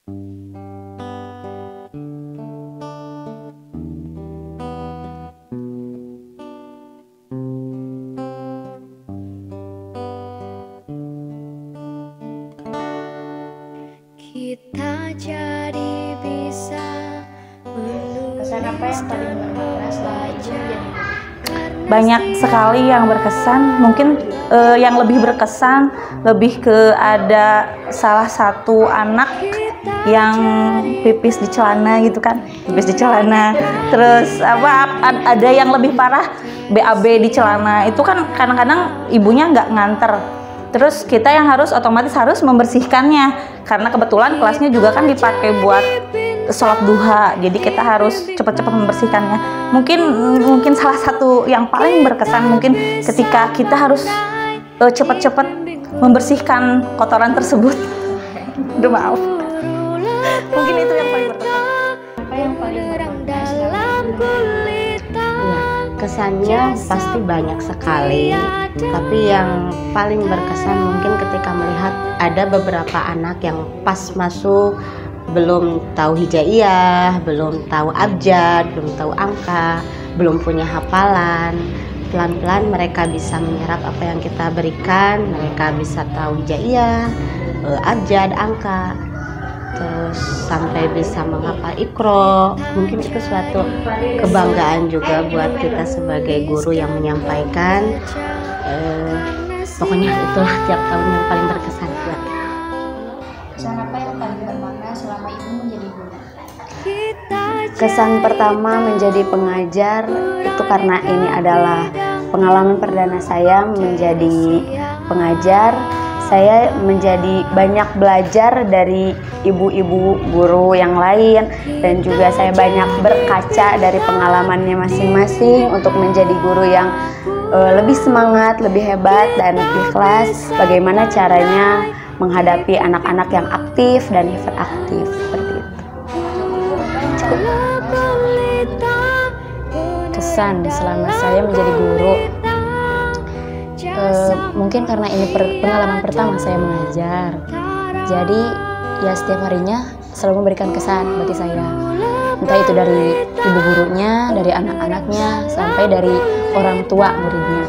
Kita jadi bisa Kesan apa yang paling bermakna selama Ibu menjadi guru? Banyak sekali yang berkesan. Mungkin yang lebih berkesan lebih ke ada salah satu anak yang pipis di celana gitu kan, pipis di celana. Terus ada yang lebih parah, BAB di celana. Itu kan kadang-kadang ibunya nggak nganter. Terus kita yang otomatis harus membersihkannya karena kebetulan kelasnya juga kan dipakai buat sholat duha, jadi kita harus cepat-cepat membersihkannya. Mungkin salah satu yang paling berkesan mungkin ketika kita harus cepat-cepat membersihkan kotoran tersebut. Duh, maaf. Mungkin itu yang paling berkesan. Apa yang paling bermakna selama Ibu menjadi guru? Ya, kesannya pasti banyak sekali, tapi yang paling berkesan mungkin ketika melihat ada beberapa anak yang pas masuk belum tahu hijaiyah, belum tahu abjad, belum tahu angka, belum punya hafalan. Pelan-pelan mereka bisa menyerap apa yang kita berikan, mereka bisa tahu hijaiyah, abjad, angka, terus sampai bisa menghafal Iqra. Mungkin itu suatu kebanggaan juga buat kita sebagai guru yang menyampaikan. Pokoknya itulah tiap tahun yang paling berkesan buat kita. Kesan apa yang paling bermakna selama Ibu menjadi guru? Kesan pertama menjadi pengajar itu karena ini adalah pengalaman perdana saya menjadi pengajar. Saya menjadi banyak belajar dari ibu-ibu guru yang lain, dan juga saya banyak berkaca dari pengalamannya masing-masing untuk menjadi guru yang lebih semangat, lebih hebat dan ikhlas. Bagaimana caranya menghadapi anak-anak yang aktif dan hiperaktif seperti itu. Kesan selama saya menjadi guru, mungkin karena ini pengalaman pertama saya mengajar, jadi ya setiap harinya selalu memberikan kesan bagi saya, entah itu dari ibu gurunya, dari anak-anaknya, sampai dari orang tua muridnya.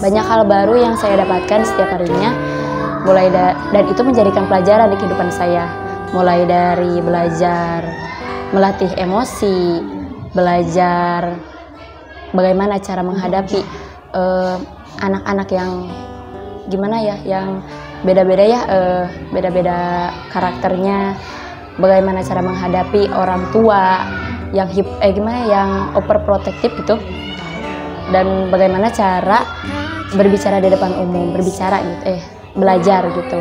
Banyak hal baru yang saya dapatkan setiap harinya, dan itu menjadikan pelajaran di kehidupan saya, mulai dari belajar melatih emosi, belajar bagaimana cara menghadapi anak-anak yang gimana ya, yang beda-beda ya, beda-beda karakternya, bagaimana cara menghadapi orang tua yang yang overprotective gitu, dan bagaimana cara berbicara di depan umum, belajar gitu.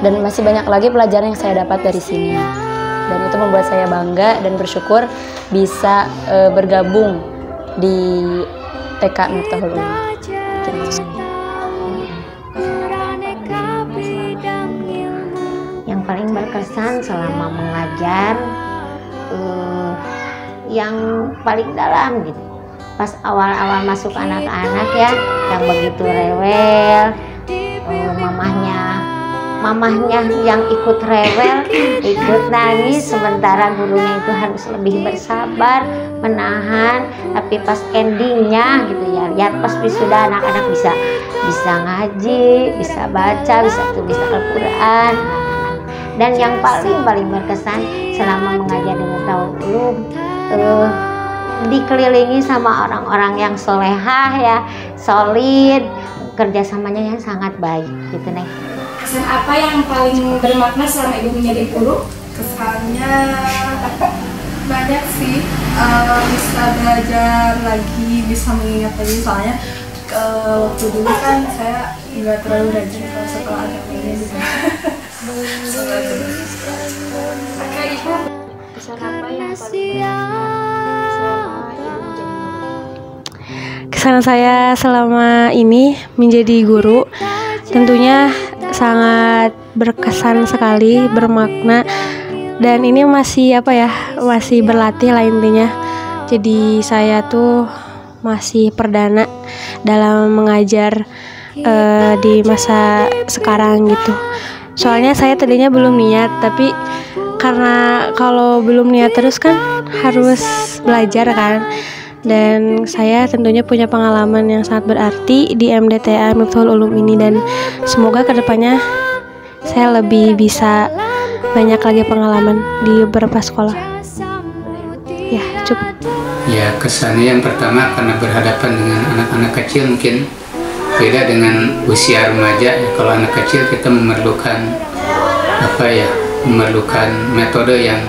Dan masih banyak lagi pelajaran yang saya dapat dari sini, dan itu membuat saya bangga dan bersyukur bisa bergabung di TK Miftahul Ulum. Yang paling berkesan selama mengajar, yang paling dalam gitu, pas awal-awal masuk anak-anak ya, yang begitu rewel, mamahnya yang ikut rewel, ikut nangis, sementara gurunya itu harus lebih bersabar, menahan. Tapi pas endingnya gitu ya, lihat pas wisuda anak-anak bisa ngaji, bisa baca, bisa tulis Al-Quran. Dan yang paling berkesan selama mengajar di Miftahul Ulum, dikelilingi sama orang-orang yang solehah ya, solid, kerjasamanya yang sangat baik gitu nih. Kesan apa yang paling bermakna selama Ibu menjadi guru? Kesannya banyak sih, bisa belajar lagi, bisa mengingat lagi, soalnya waktu dulu kan saya nggak terlalu rajin kalau sekolah agama ini gitu. Kesan apa yang paling bermakna selama Ibu menjadi guru? Kesan saya selama ini menjadi guru tentunya sangat berkesan sekali, bermakna, dan ini masih masih berlatih lah intinya. Jadi saya tuh masih perdana dalam mengajar di masa sekarang gitu. Soalnya saya tadinya belum niat, tapi karena kalau belum niat terus kan harus belajar kan. Dan saya tentunya punya pengalaman yang sangat berarti di MDTA Miftahul Ulum ini, dan semoga kedepannya saya lebih bisa banyak lagi pengalaman di beberapa sekolah. Ya, cukup. Ya, kesannya yang pertama karena berhadapan dengan anak-anak kecil mungkin beda dengan usia remaja. Ya, kalau anak kecil kita memerlukan memerlukan metode yang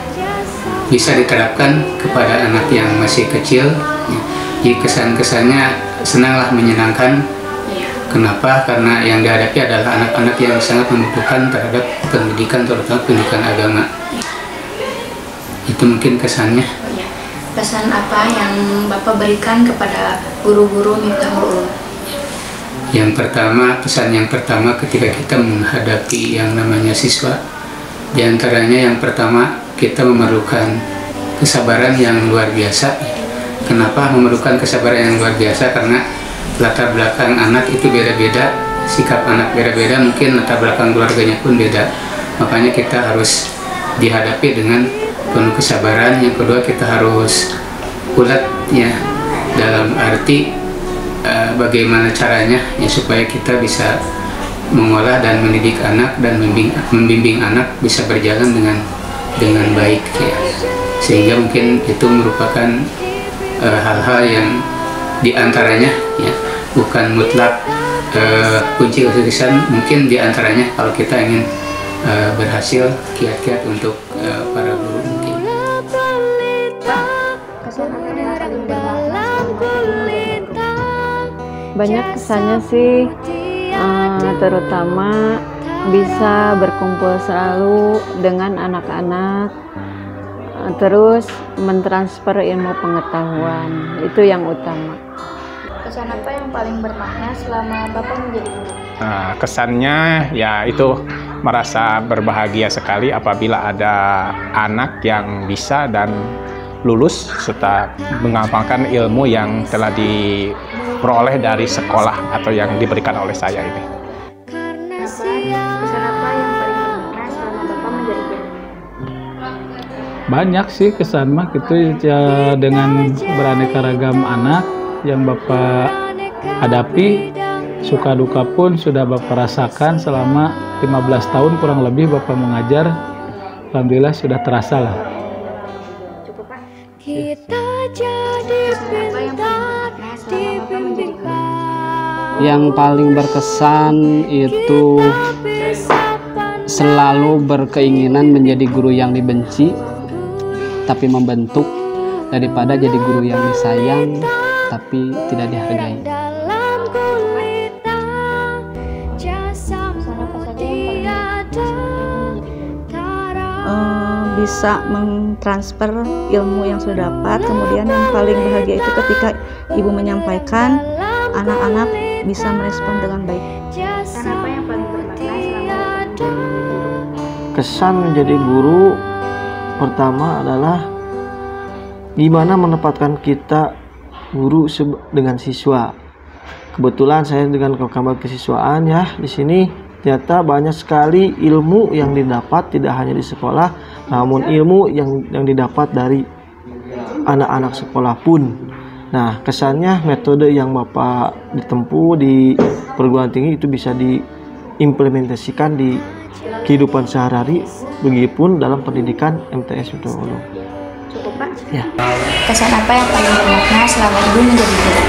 bisa diterapkan kepada anak yang masih kecil. Ya, jadi kesan-kesannya senanglah, menyenangkan. Kenapa? Karena yang dihadapi adalah anak-anak yang sangat membutuhkan terhadap pendidikan, terutama pendidikan agama. Itu mungkin kesannya. Pesan apa yang Bapak berikan kepada guru-guru Miftahul Ulum? Pesan yang pertama ketika kita menghadapi yang namanya siswa, diantaranya yang pertama kita memerlukan kesabaran yang luar biasa. Kenapa memerlukan kesabaran yang luar biasa? Karena latar belakang anak itu beda-beda, sikap anak beda-beda, mungkin latar belakang keluarganya pun beda. Makanya kita harus dihadapi dengan penuh kesabaran. Yang kedua, kita harus ulet ya, dalam arti bagaimana caranya ya supaya kita bisa mengolah dan mendidik anak dan membimbing anak bisa berjalan dengan baik ya. Sehingga mungkin itu merupakan hal-hal yang diantaranya ya, bukan mutlak kunci kesuksesan. Mungkin diantaranya kalau kita ingin berhasil, kiat-kiat untuk para guru mungkin. Banyak kesannya sih, terutama bisa berkumpul selalu dengan anak-anak, terus mentransfer ilmu pengetahuan, itu yang utama. Kesan apa yang paling bermakna selama Bapak menjadi guru? Kesannya ya itu merasa berbahagia sekali apabila ada anak yang bisa dan lulus serta mengamalkan ilmu yang telah diperoleh dari sekolah atau yang diberikan oleh saya ini. Kesan apa yang paling bermakna selama Bapak menjadi guru? Banyak sih kesan mah gitu ya, dengan beraneka ragam anak yang Bapak hadapi, suka duka pun sudah Bapak rasakan selama 15 tahun kurang lebih Bapak mengajar. Alhamdulillah sudah terasa lah. Cukup, Pak. Kita jadi pintar dibimbing. Yang paling berkesan itu selalu berkeinginan menjadi guru yang dibenci tapi membentuk, daripada jadi guru yang disayang tapi tidak dihargai. Bisa mentransfer ilmu yang sudah dapat. Kemudian yang paling bahagia itu ketika ibu menyampaikan, anak-anak bisa merespon dengan baik. Kenapa yang paling bermakna selama Kesan menjadi guru pertama adalah gimana menempatkan kita guru dengan siswa. Kebetulan saya dengan kamar kesiswaan ya di sini, ternyata banyak sekali ilmu yang didapat tidak hanya di sekolah, namun ilmu yang didapat dari anak-anak sekolah pun. Nah, kesannya metode yang Bapak ditempuh di perguruan tinggi itu bisa diimplementasikan di kehidupan sehari-hari, begitupun dalam pendidikan MTS Miftahul Ulum. Cukup, Pak. Ya. Kesan apa yang paling bermakna selama Ibu menjadi guru?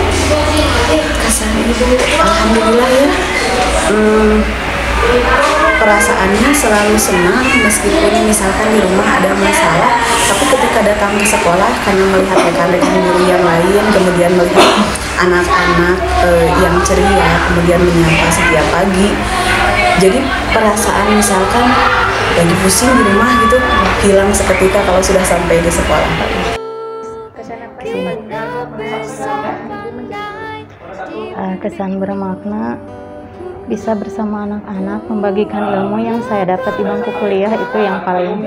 Kesan Ibu, alhamdulillah ya. Perasaannya selalu senang meskipun misalkan di rumah ada masalah, tapi ketika datang ke sekolah karena melihat rekan-rekan guru yang lain, kemudian melihat anak-anak yang ceria, kemudian menyapa setiap pagi, jadi perasaan misalkan lagi pusing di rumah gitu hilang seketika kalau sudah sampai di sekolah. Kesan bermakna bisa bersama anak-anak membagikan ilmu yang saya dapat di bangku kuliah, itu yang paling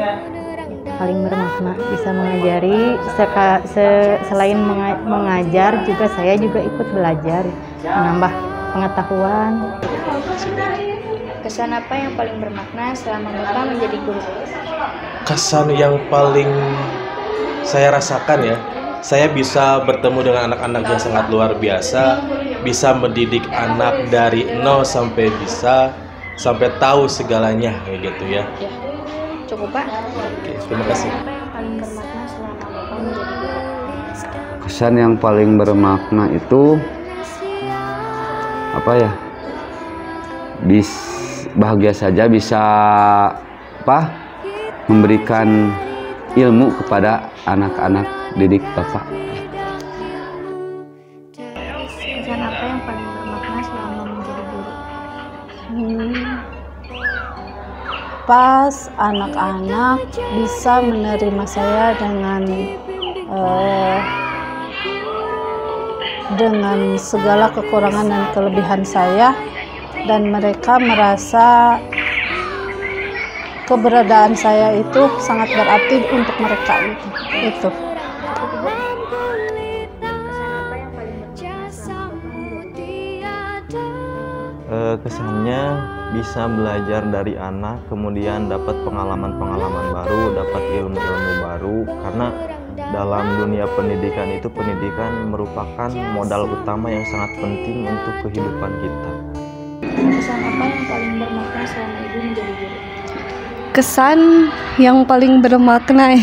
bermakna. Bisa mengajari, selain mengajar juga saya juga ikut belajar, menambah pengetahuan. Kesan apa yang paling bermakna selama Bapak menjadi guru? Kesan yang paling saya rasakan ya, saya bisa bertemu dengan anak-anak yang sangat luar biasa, bisa mendidik anak dari nol sampai bisa sampai tahu segalanya kayak gitu ya. Cukup Pak. Oke, terima kasih. Apa yang paling bermakna selama Bapak menjadi guru? Kesan yang paling bermakna itu apa ya? Bahagia saja bisa memberikan ilmu kepada anak-anak didik Bapak. Kesan apa yang paling bermakna selama menjadi guru? Pas anak-anak bisa menerima saya dengan segala kekurangan dan kelebihan saya, dan mereka merasa keberadaan saya itu sangat berarti untuk mereka itu. Kesannya bisa belajar dari anak, kemudian dapat pengalaman-pengalaman baru, dapat ilmu-ilmu baru, karena dalam dunia pendidikan itu pendidikan merupakan modal utama yang sangat penting untuk kehidupan kita. Kesan apa yang paling bermakna selama Ibu menjadi guru? Kesan yang paling bermakna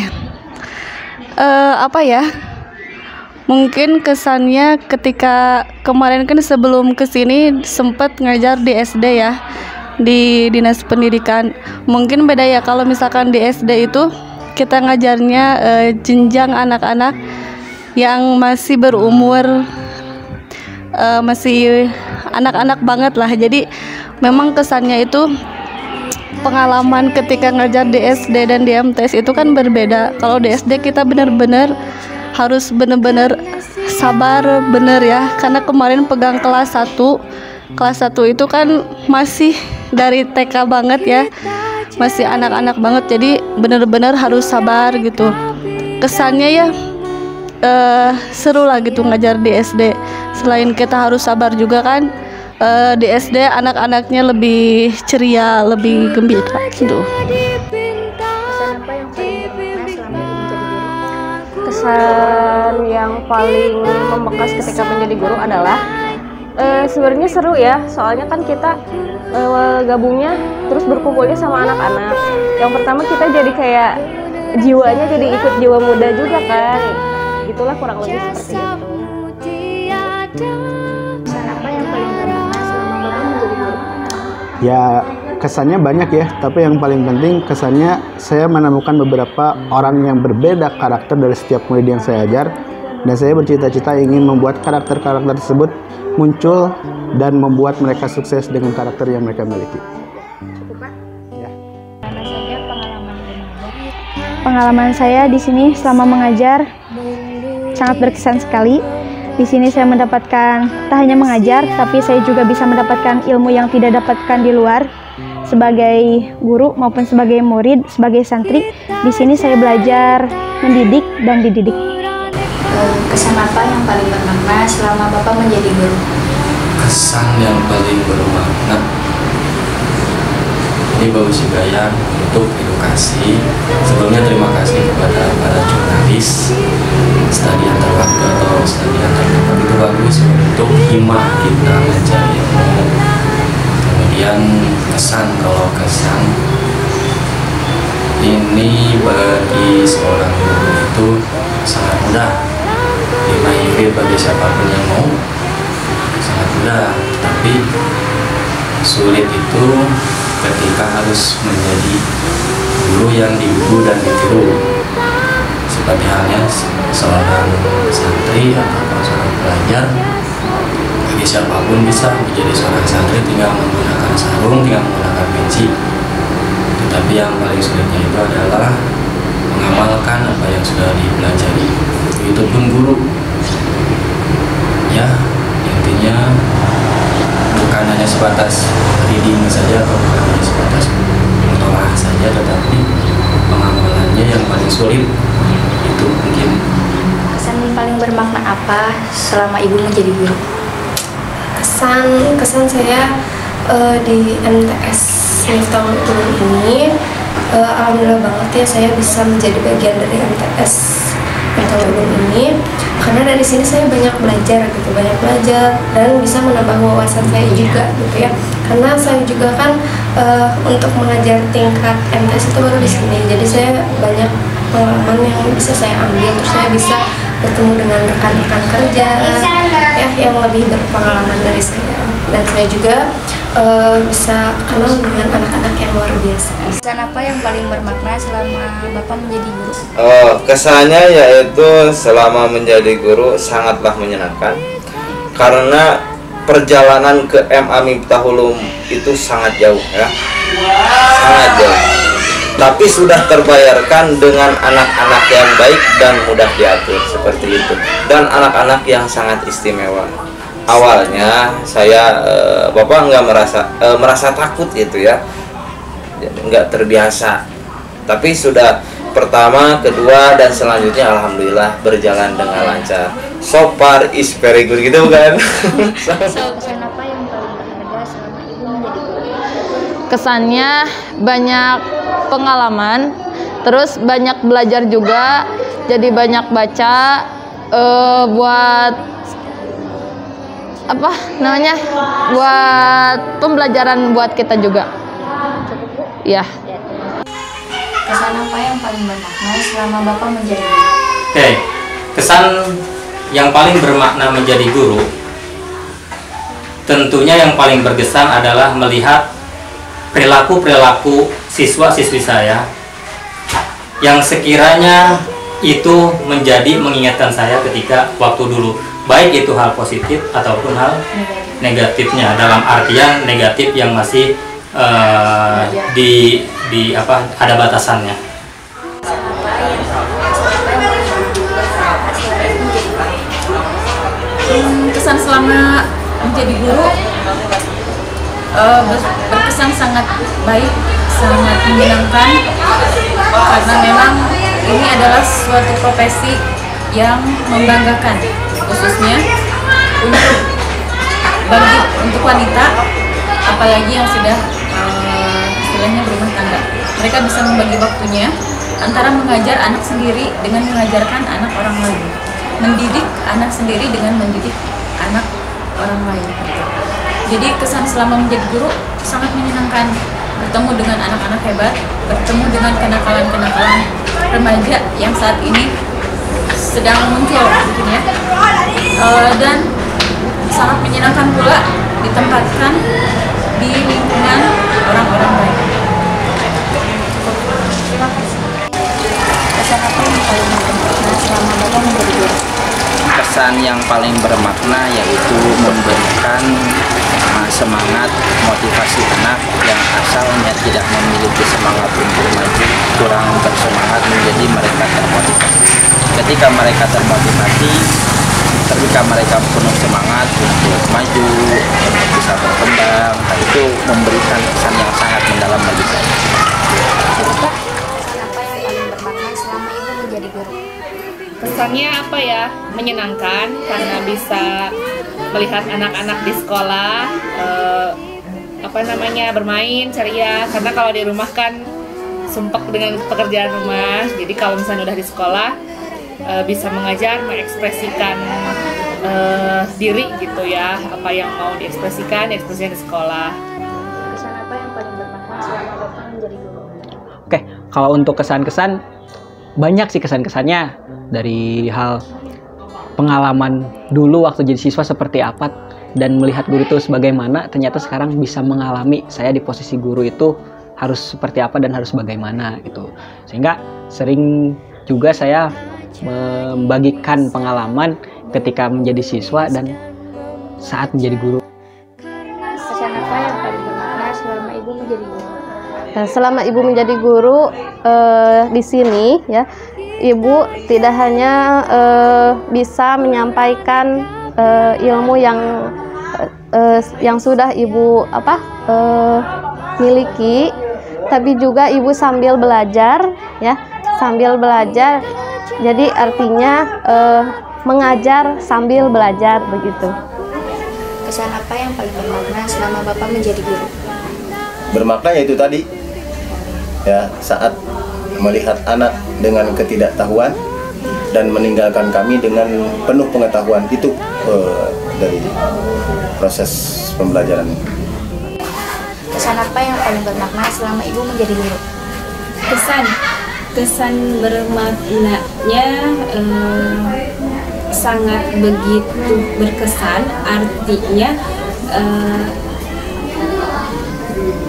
mungkin kesannya ketika kemarin kan sebelum kesini sempat ngajar di SD ya, di Dinas Pendidikan. Mungkin beda ya, kalau misalkan di SD itu kita ngajarnya jenjang anak-anak yang masih berumur masih anak-anak banget lah. Jadi memang kesannya itu pengalaman ketika ngajar di SD dan di MTS itu kan berbeda. Kalau di SD kita benar-benar harus benar-benar sabar bener ya, karena kemarin pegang kelas 1 itu kan masih dari TK banget ya, masih anak-anak banget, jadi benar-benar harus sabar gitu. Kesannya ya seru lah gitu ngajar di SD. Selain kita harus sabar juga kan, di SD anak-anaknya lebih ceria, lebih gembira gitu. Kesan yang paling membekas ketika menjadi guru adalah sebenarnya seru ya, soalnya kan kita gabungnya terus berkumpulnya sama anak-anak. Yang pertama kita jadi kayak jiwanya jadi ikut jiwa muda juga kan, gitulah kurang lebih seperti itu. Kesan apa yang paling bermakna selama Bapak menjadi guru? Ya, kesannya banyak ya, tapi yang paling penting kesannya saya menemukan beberapa orang yang berbeda karakter dari setiap murid yang saya ajar, dan saya bercita-cita ingin membuat karakter-karakter tersebut muncul dan membuat mereka sukses dengan karakter yang mereka miliki. Pengalaman saya di sini selama mengajar sangat berkesan sekali. Di sini saya mendapatkan tak hanya mengajar, tapi saya juga bisa mendapatkan ilmu yang tidak dapatkan di luar. Sebagai guru maupun sebagai murid, sebagai santri, di sini saya belajar mendidik dan dididik. Kesan apa yang paling bermakna selama Bapak menjadi guru? Kesan yang paling bermakna, ini bagus juga ya untuk edukasi. Sebelumnya terima kasih kepada para jurnalis. Studi antar waktu atau studi antar tempat itu bagus untuk himah kita mencari ilmu. Kemudian kalau kesan ini bagi seorang guru itu sangat mudah, dimainkan bagi siapapun yang mau, sangat mudah. Tapi sulit itu ketika harus menjadi guru yang diibu dan ditiru, seperti halnya seorang santri atau seorang pelajar. Bagi siapapun bisa menjadi seorang santri, tinggal menggunakan sarung, tinggal menggunakan peci. Tetapi yang paling sulitnya itu adalah mengamalkan apa yang sudah dipelajari. Itu pun guru. Ya, intinya bukan hanya sebatas reading saja atau bukan hanya sebatas mengolah saja, tetapi pengamalannya yang paling sulit. Itu mungkin. Kesan paling bermakna apa selama Ibu menjadi guru? Kesan saya Di MTS Miftahul Ulum ini alhamdulillah banget ya saya bisa menjadi bagian dari MTS Miftahul Ulum ini, karena dari sini saya banyak belajar dan bisa menambah wawasan saya juga gitu ya, karena saya juga kan untuk mengajar tingkat MTS itu baru di sini, jadi saya banyak pengalaman yang bisa saya ambil, terus saya bisa bertemu dengan rekan-rekan kerja ya yang lebih berpengalaman dari saya, dan saya juga bisa kenal dengan anak-anak yang luar biasa. Kesan apa yang paling bermakna selama Bapak menjadi guru? Kesannya yaitu selama menjadi guru sangatlah menyenangkan, karena perjalanan ke MA Miftahul Ulum itu sangat jauh ya, sangat jauh. Tapi sudah terbayarkan dengan anak-anak yang baik dan mudah diatur seperti itu, dan anak-anak yang sangat istimewa. Awalnya saya Bapak nggak merasa takut gitu ya, nggak terbiasa. Tapi sudah pertama, kedua, dan selanjutnya alhamdulillah berjalan dengan lancar. So far is very good gitu kan. Kesan apa yang paling berharga selama Ibu menjadi guru? Kesannya banyak pengalaman, terus banyak belajar juga, jadi banyak baca buat buat pembelajaran buat kita juga. Ya. Kesan apa yang paling bermakna selama Bapak menjadi guru? Oke, kesan yang paling bermakna menjadi guru, tentunya yang paling berkesan adalah melihat perilaku-perilaku siswa-siswi saya yang sekiranya itu menjadi mengingatkan saya ketika waktu dulu, baik itu hal positif ataupun hal negatifnya, dalam artian negatif yang masih ada batasannya. Kesan selama menjadi guru berkesan sangat baik, sangat menyenangkan, karena memang ini adalah suatu profesi yang membanggakan, khususnya untuk wanita, apalagi yang sudah istilahnya berumah tangga. Mereka bisa membagi waktunya antara mengajar anak sendiri dengan mengajarkan anak orang lain, mendidik anak sendiri dengan mendidik anak orang lain. Jadi kesan selama menjadi guru sangat menyenangkan, bertemu dengan anak-anak hebat, bertemu dengan kenakalan-kenakalan remaja yang saat ini sedang muncul mungkin ya, dan sangat menyenangkan pula ditempatkan di lingkungan orang-orang baik. Terima kasih. Kesan apa yang paling bermakna selama Bapak menjadi guru? Kesan yang paling bermakna yaitu memberikan semangat, motivasi anak yang asalnya tidak memiliki semangat untuk maju, kurang bersemangat, menjadi mereka termotivasi. Ketika mereka termotivasi, ketika mereka penuh semangat untuk maju, untuk bisa berkembang, nah itu memberikan kesan yang sangat mendalam bagi saya. Bapak, kesan apa yang paling bermakna selama Ibu menjadi guru? Kesannya apa ya? Menyenangkan karena bisa melihat anak-anak di sekolah bermain ceria, karena kalau di rumah kan sumpek dengan pekerjaan rumah. Jadi kalau misalnya udah di sekolah bisa mengajar, mengekspresikan diri gitu ya, apa yang mau diekspresikan di sekolah. Kesan apa yang paling bermakna selama Bapak menjadi guru? Oke, kalau untuk kesan-kesan banyak sih kesan-kesannya, dari hal pengalaman dulu waktu jadi siswa seperti apa dan melihat guru itu sebagaimana, ternyata sekarang bisa mengalami saya di posisi guru itu harus seperti apa dan harus bagaimana gitu. Sehingga sering juga saya membagikan pengalaman ketika menjadi siswa dan saat menjadi guru. Kesan apa yang paling bermakna selama Ibu menjadi guru? Selama Ibu menjadi guru di sini ya, Ibu tidak hanya bisa menyampaikan ilmu yang sudah Ibu miliki, tapi juga Ibu sambil belajar ya, sambil belajar. Jadi artinya mengajar sambil belajar begitu. Kesan apa yang paling bermakna selama Bapak menjadi guru? Bermakna yaitu tadi, ya, saat melihat anak dengan ketidaktahuan dan meninggalkan kami dengan penuh pengetahuan itu dari proses pembelajaran. Kesan apa yang paling bermakna selama Ibu menjadi guru? Kesan bermaknanya sangat begitu berkesan, artinya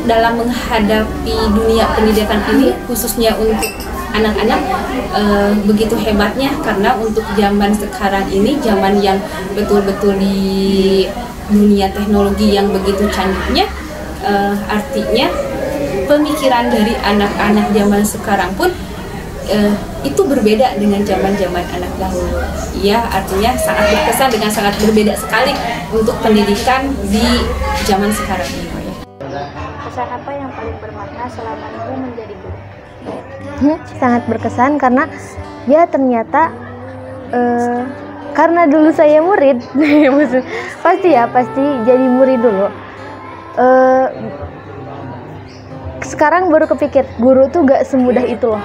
dalam menghadapi dunia pendidikan ini khususnya untuk anak-anak begitu hebatnya, karena untuk zaman sekarang ini zaman yang betul-betul di dunia teknologi yang begitu canggihnya, artinya pemikiran dari anak-anak zaman sekarang pun itu berbeda dengan zaman-zaman anak dahulu. Ya, artinya sangat berkesan dengan sangat berbeda sekali untuk pendidikan di zaman sekarang ini. Kesan apa yang paling bermakna selama Ibu menjadi guru? Sangat berkesan karena ya ternyata karena dulu saya murid pasti jadi murid dulu. Sekarang baru kepikir guru tuh gak semudah itu loh.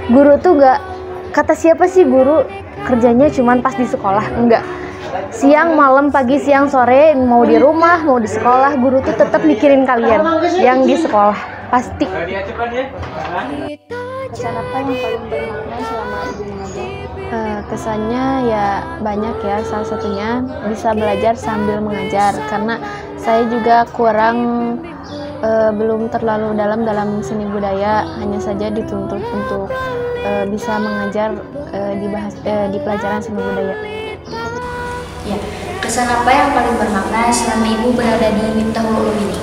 Guru tuh gak, kata siapa sih guru kerjanya cuman pas di sekolah? Enggak, siang malam pagi siang sore, mau di rumah mau di sekolah, guru tuh tetap mikirin kalian yang di sekolah pasti. Kesan apa yang paling bermakna selama Ibu mengajar? Kesannya ya banyak ya, salah satunya bisa belajar sambil mengajar, karena saya juga kurang belum terlalu dalam seni budaya, hanya saja dituntut untuk bisa mengajar di pelajaran seni budaya. Ya, kesan apa yang paling bermakna selama Ibu berada di Miftahul Ulum ini?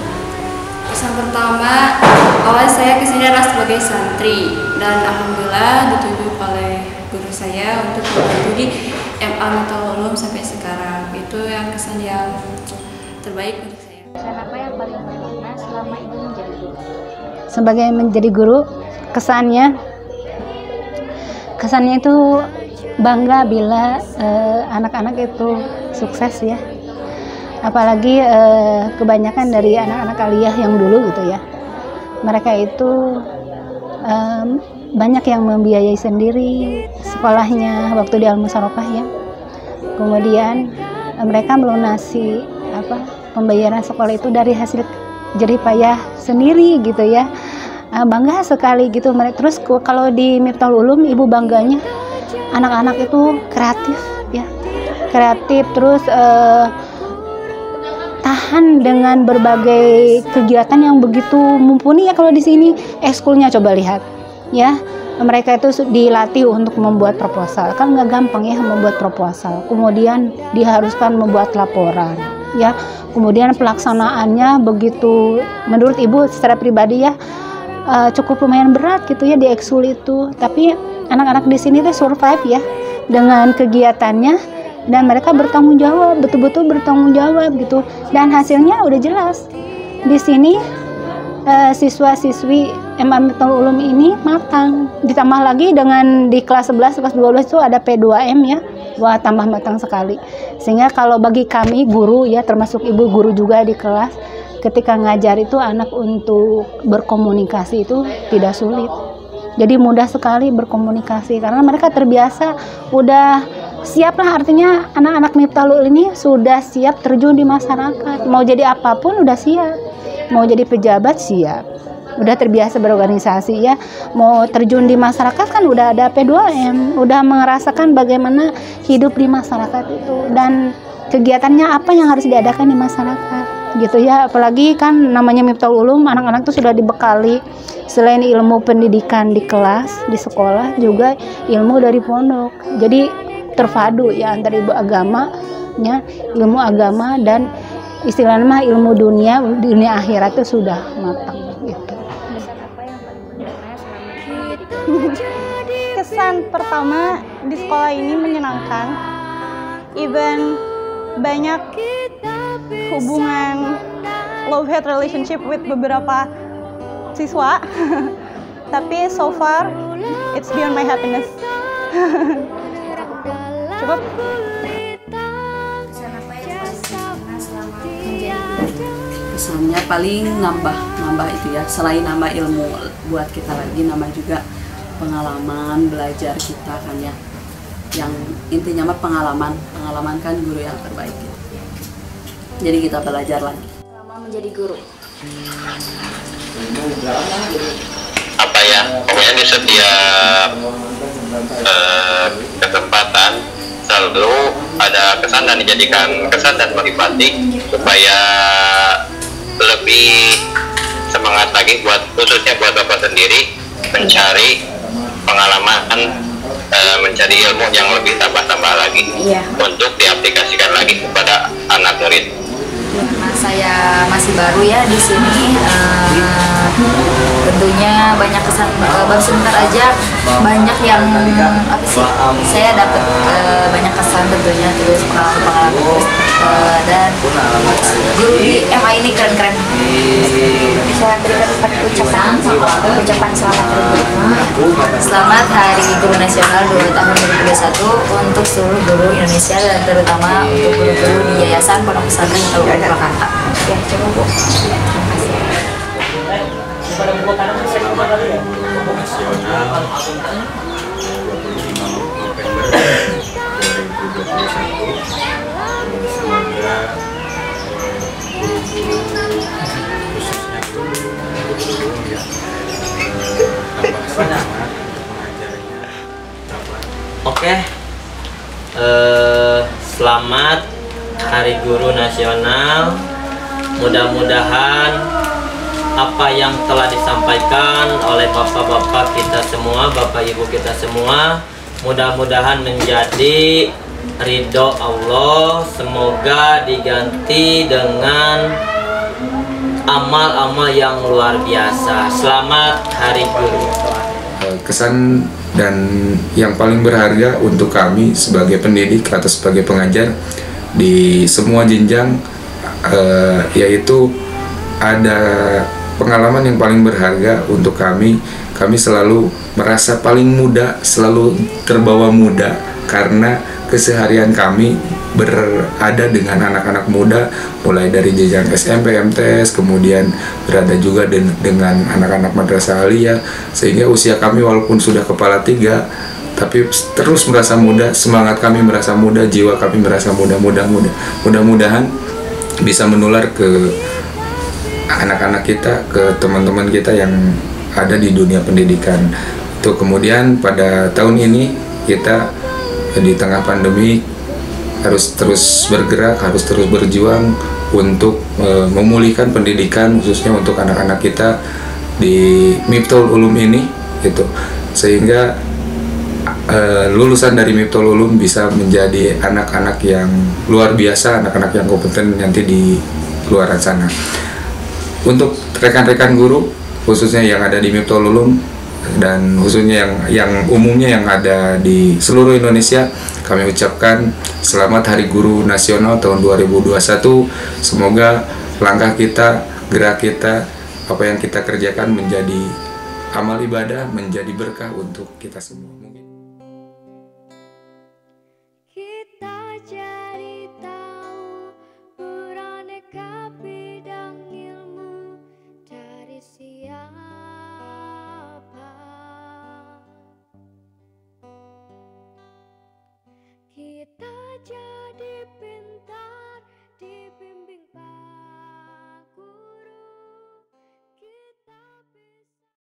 Kesan pertama, awal saya kesini adalah sebagai santri dan alhamdulillah ditunjuk oleh guru saya untuk membantu di MA Miftahul Ulum sampai sekarang. Itu yang kesan yang terbaik untuk saya. Kesan apa yang paling bermakna selama Ibu menjadi guru? Sebagai menjadi guru, kesannya itu bangga bila anak-anak itu sukses ya. Apalagi kebanyakan dari anak-anak aliyah yang dulu gitu ya, mereka itu banyak yang membiayai sendiri sekolahnya waktu di Al-Musarrafah ya. Kemudian mereka melunasi pembayaran sekolah itu dari hasil jerih payah sendiri gitu ya. Bangga sekali gitu. Terus kalau di Miftahul Ulum, Ibu bangganya anak-anak itu kreatif ya, kreatif, terus tahan dengan berbagai kegiatan yang begitu mumpuni ya. Kalau di sini ekskulnya coba lihat ya, mereka itu dilatih untuk membuat proposal, kan nggak gampang ya membuat proposal. Kemudian diharuskan membuat laporan ya, kemudian pelaksanaannya begitu, menurut Ibu secara pribadi ya cukup lumayan berat gitu ya di ekskul itu. Tapi anak-anak di sini tuh survive ya dengan kegiatannya, dan mereka bertanggung jawab, betul-betul bertanggung jawab gitu, dan hasilnya udah jelas. Di sini siswa-siswi MA Miftahul Ulum ini matang, ditambah lagi dengan di kelas 11, kelas 12 itu ada P2M ya, wah tambah matang sekali. Sehingga kalau bagi kami guru ya, termasuk Ibu guru juga di kelas, ketika ngajar itu anak untuk berkomunikasi itu tidak sulit. Jadi mudah sekali berkomunikasi karena mereka terbiasa, udah siap lah, artinya anak-anak Miftahul ini sudah siap terjun di masyarakat. Mau jadi apapun udah siap, mau jadi pejabat siap, udah terbiasa berorganisasi ya. Mau terjun di masyarakat kan udah ada P2M, udah merasakan bagaimana hidup di masyarakat itu dan kegiatannya apa yang harus diadakan di masyarakat gitu ya. Apalagi kan namanya Miftahul Ulum, anak-anak tuh sudah dibekali selain ilmu pendidikan di kelas, di sekolah, juga ilmu dari pondok. Jadi terpadu ya antara ilmu agama dan istilahnya ilmu dunia akhirat itu sudah matang gitu. Kesan pertama di sekolah ini menyenangkan, even banyak hubungan love-hate relationship with beberapa siswa tapi so far it's beyond my happiness. Cukup. Kesan apa yang paling bermakna selama kesannya paling nambah itu ya, selain nambah ilmu buat kita lagi, nambah juga pengalaman belajar kita kan ya, yang intinya mah pengalaman kan guru yang terbaik gitu. Jadi kita belajar lagi selama menjadi guru. Apa ya, pokoknya di setiap kesempatan selalu ada kesan dan dijadikan kesan dan motivasi supaya lebih semangat lagi buat khususnya buat Bapak sendiri mencari pengalaman, mencari ilmu yang lebih tambah-tambah lagi untuk diaplikasikan lagi kepada anak murid. Karena saya masih baru ya di sini, tentunya banyak kesan. Baru sebentar aja banyak yang apa sih? Saya dapat banyak kesan tentunya, terus pengalaman dan guru di MA ini keren-keren. Saya berikan ucapan selamat Selamat Hari Guru Nasional 2 tahun 2021 untuk seluruh guru Indonesia dan terutama untuk guru-guru di Yayasan Pondok Pesantren Taufik Purwakarta. Ya, coba Bu. Nasional 25 November 2021. Semoga guru-guru khususnya guru-guru ya tambah semangat mengajarnya. Oke, selamat Hari Guru Nasional. Mudah-mudahan apa yang telah disampaikan oleh bapak-bapak kita semua, bapak ibu kita semua, mudah-mudahan menjadi ridho Allah. Semoga diganti dengan amal-amal yang luar biasa. Selamat Hari Guru. Kesan dan yang paling berharga untuk kami sebagai pendidik atau sebagai pengajar di semua jenjang, yaitu ada pengalaman yang paling berharga untuk kami. Kami selalu merasa paling muda, selalu terbawa muda karena keseharian kami berada dengan anak-anak muda, mulai dari jenjang SMP, MTS, kemudian berada juga dengan anak-anak madrasah aliyah, sehingga usia kami walaupun sudah kepala 3, tapi terus merasa muda, semangat kami merasa muda, jiwa kami merasa muda. Mudah-mudahan bisa menular ke anak-anak kita, ke teman-teman kita yang ada di dunia pendidikan. Tuh, kemudian pada tahun ini kita di tengah pandemi harus terus bergerak, harus terus berjuang untuk memulihkan pendidikan khususnya untuk anak-anak kita di Miftahul Ulum ini gitu, sehingga lulusan dari Miftahul Ulum bisa menjadi anak-anak yang luar biasa, anak-anak yang kompeten nanti di luar sana. Untuk rekan-rekan guru khususnya yang ada di Miftahul Ulum dan khususnya yang umumnya yang ada di seluruh Indonesia, kami ucapkan selamat Hari Guru Nasional tahun 2021. Semoga langkah kita, gerak kita, apa yang kita kerjakan menjadi amal ibadah, menjadi berkah untuk kita semua.